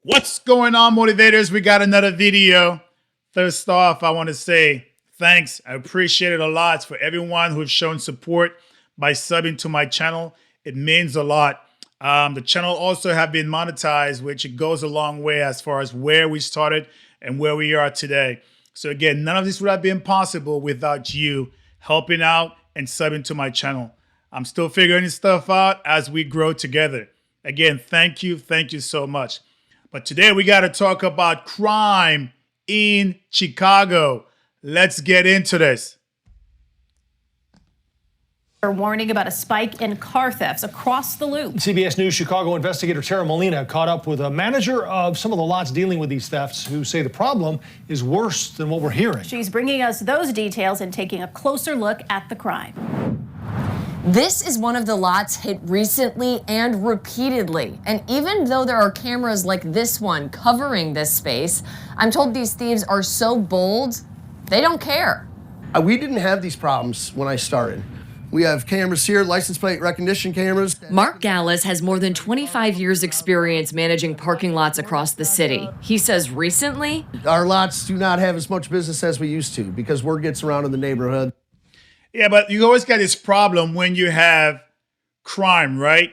What's going on, motivators? We got another video. First off, I want to say thanks. I appreciate it a lot for everyone who's shown support by subbing to my channel. It means a lot. The channel also have been monetized, which it goes a long way as far as where we started and where we are today. So again, none of this would have been possible without you helping out and subbing to my channel. I'm still figuring this stuff out as we grow together. Again, thank you so much. But today we got to talk about crime in Chicago. Let's get into this. They're warning about a spike in car thefts across the loop. CBS News Chicago investigator Tara Molina caught up with a manager of some of the lots dealing with these thefts who say the problem is worse than what we're hearing. She's bringing us those details and taking a closer look at the crime. This is one of the lots hit recently and repeatedly. And even though there are cameras like this one covering this space, I'm told these thieves are so bold, they don't care. We didn't have these problems when I started. We have cameras here, license plate recognition cameras. Mark Gallis has more than 25 years experience managing parking lots across the city. He says recently, our lots do not have as much business as we used to because word gets around in the neighborhood. Yeah, but you always got this problem when you have crime, right?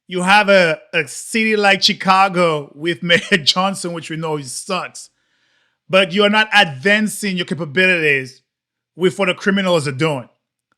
You have a city like Chicago with Mayor Johnson, which we know he sucks, but you're not advancing your capabilities with what the criminals are doing.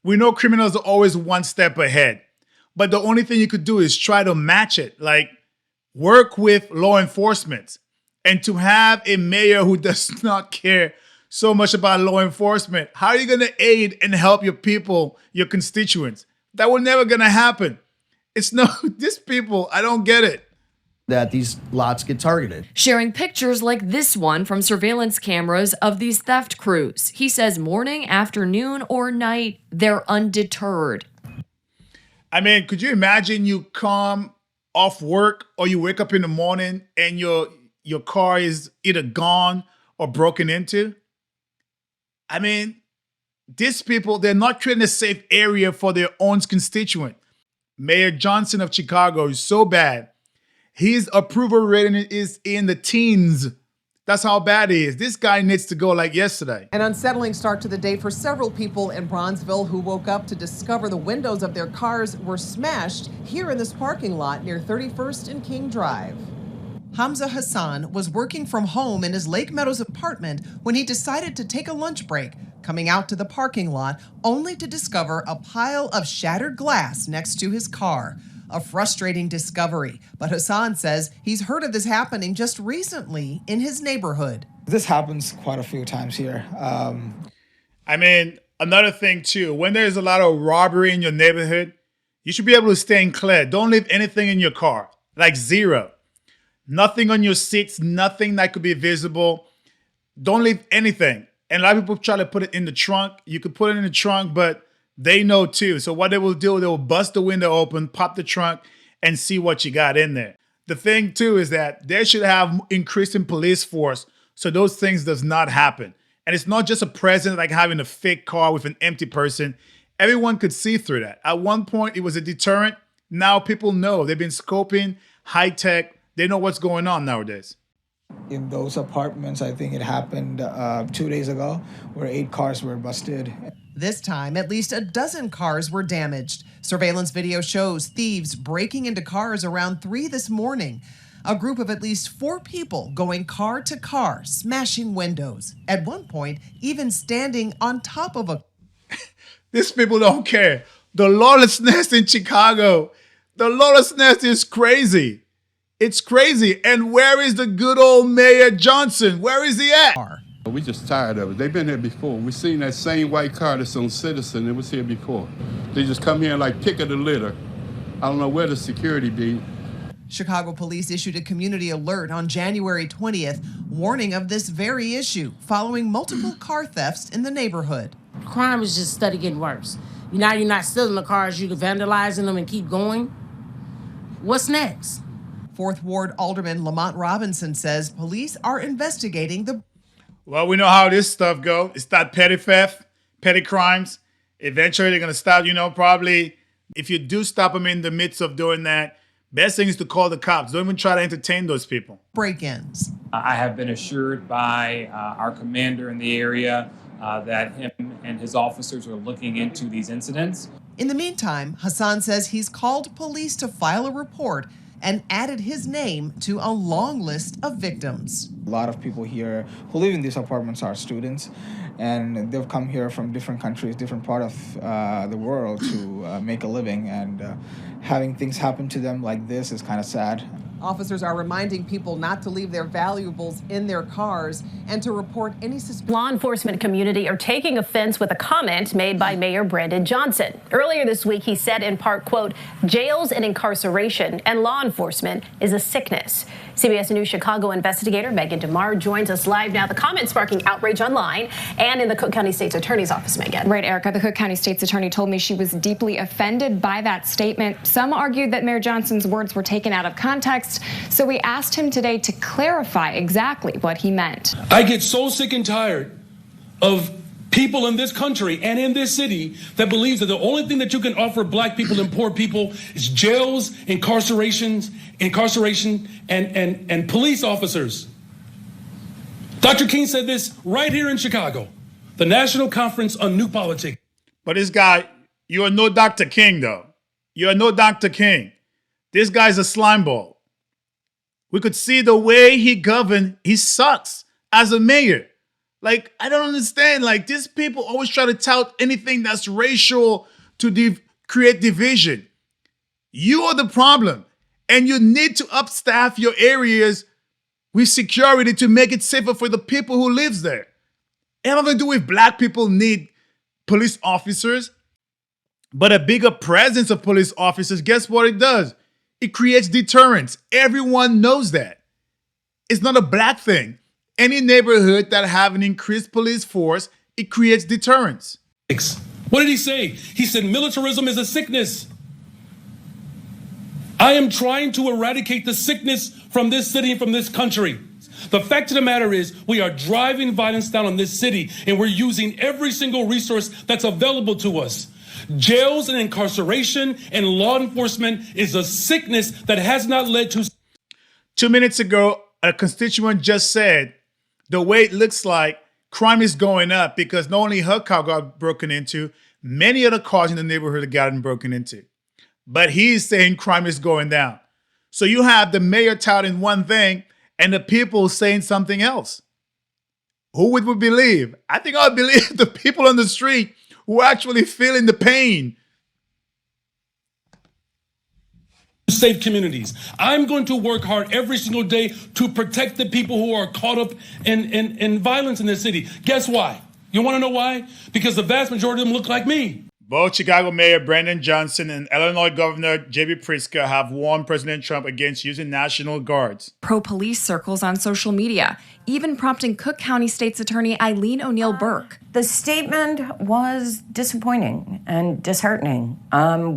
We know criminals are always one step ahead, but the only thing you could do is try to match it, like work with law enforcement. And to have a mayor who does not care so much about law enforcement, how are you going to aid and help your people, your constituents? That will never going to happen. It's no, these people, I don't get it. That these lots get targeted. sharing pictures like this one from surveillance cameras of these theft crews. He says morning, afternoon, or night, they're undeterred. I mean, could you imagine you come off work or you wake up in the morning and your car is either gone or broken into? I mean, these people, they're not creating a safe area for their own constituent. Mayor Johnson of Chicago is so bad. His approval rating is in the teens. That's how bad he is. This guy needs to go like yesterday. An unsettling start to the day for several people in Bronzeville who woke up to discover the windows of their cars were smashed here in this parking lot near 31st and King Drive. Hamza Hassan was working from home in his Lake Meadows apartment when he decided to take a lunch break, coming out to the parking lot only to discover a pile of shattered glass next to his car. A frustrating discovery, but Hassan says he's heard of this happening just recently in his neighborhood. This happens quite a few times here. I mean, another thing too, when there's a lot of robbery in your neighborhood, you should be able to stay clear. Don't leave anything in your car, like zero. Nothing on your seats, nothing that could be visible. Don't leave anything. And a lot of people try to put it in the trunk. You could put it in the trunk, but they know too. So what they will do, they will bust the window open, pop the trunk, and see what you got in there. The thing too is that they should have increasing police force so those things does not happen. And it's not just a present like having a fake car with an empty person. Everyone could see through that. At one point, it was a deterrent. Now people know. They've been scoping, high tech. They know what's going on nowadays. In those apartments, I think it happened 2 days ago, where 8 cars were busted. This time, at least a dozen cars were damaged. Surveillance video shows thieves breaking into cars around 3 this morning. A group of at least 4 people going car to car, smashing windows. At one point, even standing on top of a... These people don't care. The lawlessness in Chicago, the lawlessness is crazy. It's crazy. And where is the good old Mayor Johnson? Where is he at? We just tired of it. They've been here before. We seen that same white car that's on Citizen. It was here before. They just come here and like pick of the litter. I don't know where the security be. Chicago police issued a community alert on January 20th, warning of this very issue, following multiple car thefts in the neighborhood. Crime is just steady getting worse. You're not stealing the cars, you're vandalizing them and keep going. What's next? 4th Ward Alderman Lamont Robinson says police are investigating the... Well, we know how this stuff goes. It's that petty theft, petty crimes. Eventually, they're going to stop, probably if you do stop them in the midst of doing that, best thing is to call the cops. Don't even try to entertain those people. Break-ins. I have been assured by our commander in the area that him and his officers are looking into these incidents. In the meantime, Hassan says he's called police to file a report and added his name to a long list of victims. A lot of people here who live in these apartments are students, and they've come here from different countries, different part of the world to make a living, and having things happen to them like this is kind of sad. Officers are reminding people not to leave their valuables in their cars and to report any suspicion. Law enforcement community are taking offense with a comment made by Mayor Brandon Johnson. Earlier this week, he said in part, quote, jails and incarceration and law enforcement is a sickness. CBS News Chicago investigator Megan DeMar joins us live now. The comment sparking outrage online and in the Cook County State's Attorney's Office, Megan. Right, Erica. The Cook County State's Attorney told me she was deeply offended by that statement. Some argued that Mayor Johnson's words were taken out of context. So we asked him today to clarify exactly what he meant. I get so sick and tired of people in this country and in this city that believes that the only thing that you can offer black people and poor people is jails, incarceration, and police officers. Dr. King said this right here in Chicago, the National Conference on New Politics. But this guy, you are no Dr. King, though. You are no Dr. King. This guy's a slime ball. We could see the way he governed. He sucks as a mayor. Like, I don't understand. Like, these people always try to tout anything that's racial to create division. You are the problem. And you need to upstaff your areas with security to make it safer for the people who live there. It has nothing to do with black people need police officers. But a bigger presence of police officers, guess what it does? It creates deterrence. Everyone knows that. It's not a black thing. Any neighborhood that have an increased police force, it creates deterrence. What did he say? He said militarism is a sickness. I am trying to eradicate the sickness from this city and from this country. The fact of the matter is we are driving violence down on this city, and we're using every single resource that's available to us. Jails and incarceration and law enforcement is a sickness that has not led to... 2 minutes ago, a constituent just said the way it looks like crime is going up because not only her car got broken into, many other cars in the neighborhood have gotten broken into. But he's saying crime is going down. So you have the mayor touting one thing and the people saying something else. Who would we believe? I think I would believe the people on the street who are actually feeling the pain. Save communities. I'm going to work hard every single day to protect the people who are caught up in violence in this city. Guess why? You want to know why? Because the vast majority of them look like me. Both Chicago Mayor Brandon Johnson and Illinois Governor J.B. Pritzker have warned President Trump against using National Guards. Pro-police circles on social media, even prompting Cook County State's Attorney Eileen O'Neill Burke. The statement was disappointing and disheartening.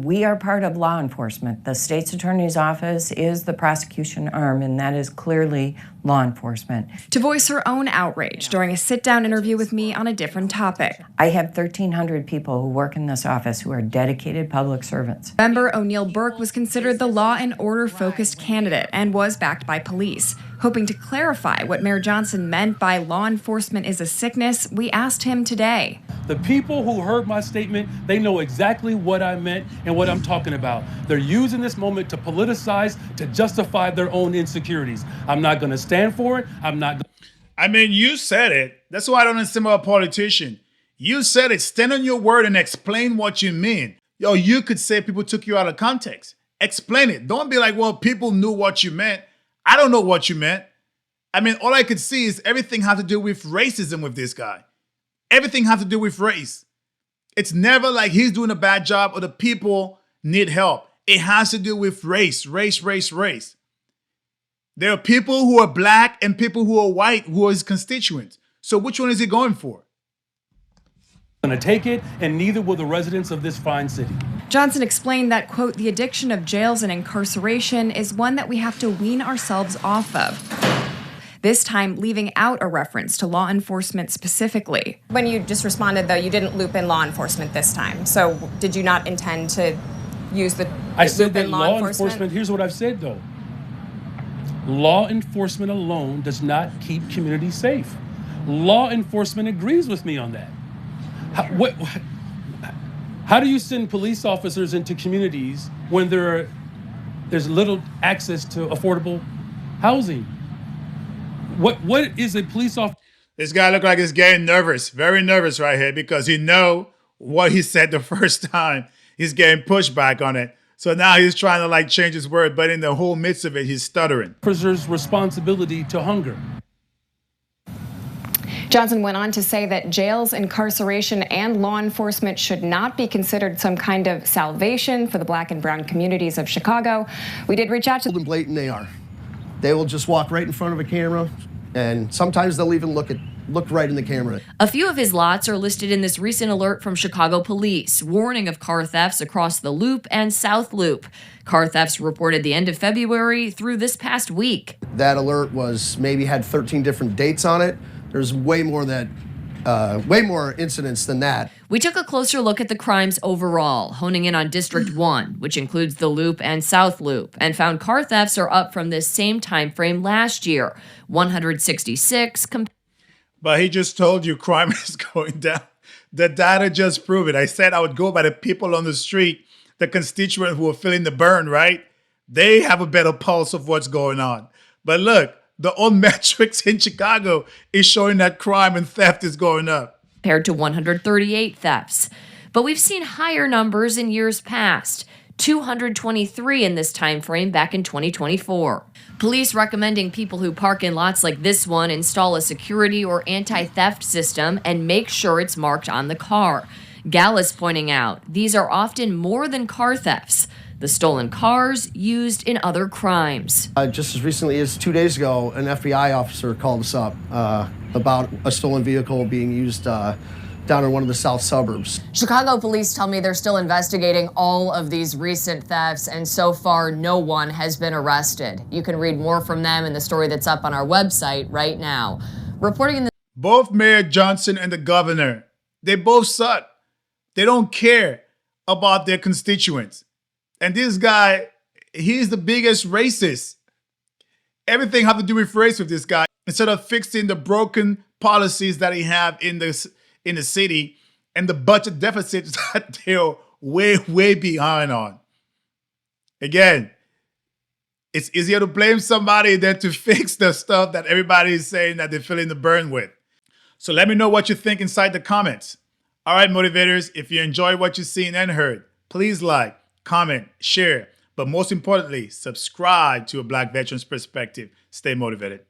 We are part of law enforcement. The state's attorney's office is the prosecution arm, and that is clearly law enforcement. To voice her own outrage during a sit-down interview with me on a different topic. I have 1,300 people who work in this office who are dedicated public servants. Member O'Neill Burke was considered the law and order-focused candidate and was backed by police. Hoping to clarify what Mayor Johnson meant by law enforcement is a sickness, we asked him today. The people who heard my statement, they know exactly what I meant and what I'm talking about. They're using this moment to politicize, to justify their own insecurities. I'm not going to stand for it. I mean, you said it. That's why I don't understand about a politician. You said it. Stand on your word and explain what you mean. Yo, you could say people took you out of context. Explain it. Don't be like, well, people knew what you meant. I don't know what you meant. I mean, all I could see is everything has to do with racism with this guy. Everything has to do with race. It's never like he's doing a bad job or the people need help. It has to do with race. There are people who are black and people who are white who are his constituents. So which one is he going for? Going to take it, and neither will the residents of this fine city. Johnson explained that, quote, the addiction of jails and incarceration is one that we have to wean ourselves off of. This time leaving out a reference to law enforcement specifically. When you just responded, though, you didn't loop in law enforcement this time. So did you not intend to use the I said that in law enforcement, here's what I've said though. Law enforcement alone does not keep communities safe. Law enforcement agrees with me on that. How do you send police officers into communities when there's little access to affordable housing? What is a police officer? This guy look like he's getting nervous, very nervous right here, because he know what he said the first time. He's getting pushback on it. So now he's trying to like change his word, but in the whole midst of it, he's stuttering. Officers' responsibility to hunger. Johnson went on to say that jails, incarceration, and law enforcement should not be considered some kind of salvation for the black and brown communities of Chicago. We did reach out to them. Blatant they are. They will just walk right in front of a camera, and sometimes they'll even look right in the camera. A few of his lots are listed in this recent alert from Chicago police, warning of car thefts across the Loop and South Loop. Car thefts reported the end of February through this past week. That alert had 13 different dates on it. There's way more incidents than that. We took a closer look at the crimes overall, honing in on District 1, which includes the Loop and South Loop, and found car thefts are up from this same time frame last year, 166. But he just told you crime is going down. The data just prove it. I said I would go by the people on the street, the constituents who are feeling the burn, right? They have a better pulse of what's going on. But look, the old metrics in Chicago is showing that crime and theft is going up. Compared to 138 thefts. But we've seen higher numbers in years past, 223 in this time frame back in 2024. Police recommending people who park in lots like this one install a security or anti-theft system and make sure it's marked on the car. Gallus pointing out these are often more than car thefts. The stolen cars used in other crimes. Just as recently as 2 days ago, an FBI officer called us up about a stolen vehicle being used down in one of the south suburbs. Chicago police tell me they're still investigating all of these recent thefts, and so far no one has been arrested. You can read more from them in the story that's up on our website right now. Reporting in the both Mayor Johnson and the governor, they both suck. They don't care about their constituents. And this guy, he's the biggest racist. Everything have to do with race with this guy. Instead of fixing the broken policies that he have in the city and the budget deficits that they're way behind on. Again, it's easier to blame somebody than to fix the stuff that everybody is saying that they're feeling the burn with. So let me know what you think inside the comments. All right, motivators, if you enjoyed what you've seen and heard, please like, comment, share, but most importantly, subscribe to A Black Veteran's Perspective. Stay motivated.